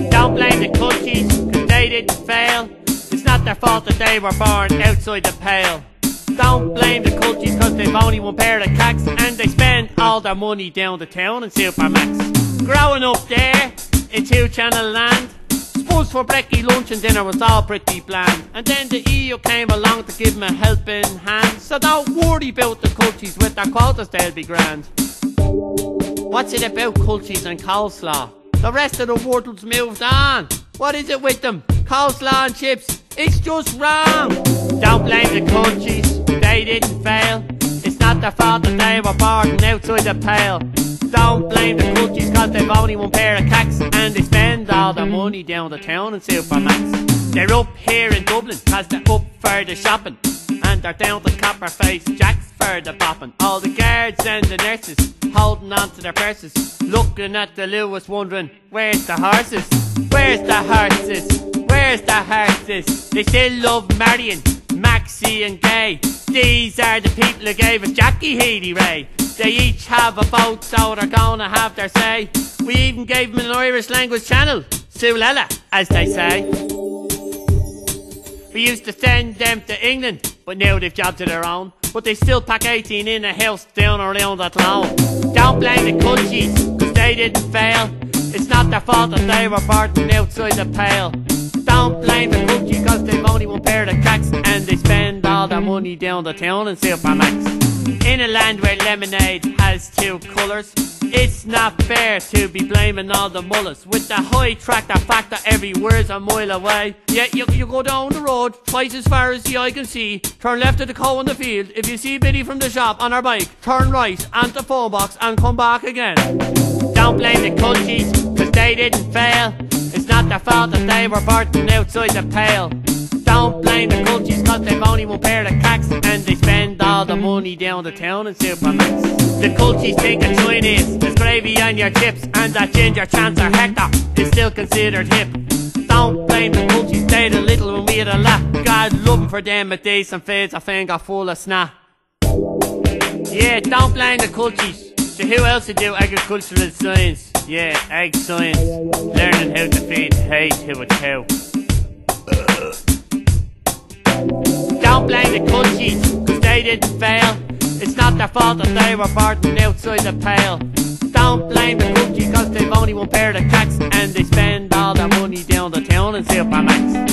Don't blame the culties, cause they didn't fail. It's not their fault that they were born outside the pale. Don't blame the culties cause they've only one pair of cacks, and they spend all their money down the town in Supermax. Growing up there in two-channel land, suppose for brekkie lunch and dinner was all pretty bland. And then the EU came along to give them a helping hand. So don't worry about the culties, with their quotas they'll be grand. What's it about culties and coleslaw? The rest of the world's moved on. What is it with them? Coleslaw and chips, it's just wrong. Don't blame the culties, they didn't fail. It's not their fault that they were born outside the pale. Don't blame the culties cause they've only one pair of cacks, and they spend all their money down the town in Supermax. They're up here in Dublin cause they're up for the shopping, and they're down to Copperface Jacks for the bopping. All the guards and the nurses holding on to their purses, looking at the Lewis wondering, where's the horses? Where's the horses? Where's the horses? They still love marrying Maxie and Gay. These are the people who gave us Jackie Healy Ray. They each have a vote, so they're gonna have their say. We even gave them an Irish language channel, Sulella, as they say. We used to send them to England, but now they've jobs of their own. But they still pack 18 in a house down around Athlone. Don't blame the culties, cause they didn't fail. It's not their fault that they were born outside the pale. Don't blame the culties cause they've only one pair of cacks, and they spend all their money down the town in Supermax. In a land where lemonade has two colours, it's not fair to be blaming all the mullahs. With the high tractor factor everywhere's a mile away. Yeah, you go down the road twice as far as the eye can see. Turn left at the cow in the field. If you see Biddy from the shop on her bike, turn right onto the phone box and come back again. Don't blame the culties cause they didn't fail. It's not their fault that they were born outside the pale. Don't blame the culties cause they've only one pair of cacks, and they spend all the money down the town in Supermax. The culties think a Chinese, there's gravy on your chips, and that ginger chancer Hector is still considered hip. Don't blame the culties, they the little and we the lot. God love them for them a decent face, a finger full of snot. Yeah, don't blame the culties. So who else would do agricultural science? Yeah, ag science. Learning how to feed hay to a cow. Don't blame the culties cause they didn't fail. It's not their fault that they were born outside the pale. Don't blame the culties cause they've only one pair of cacks, and they spend all their money down the town in Supermax.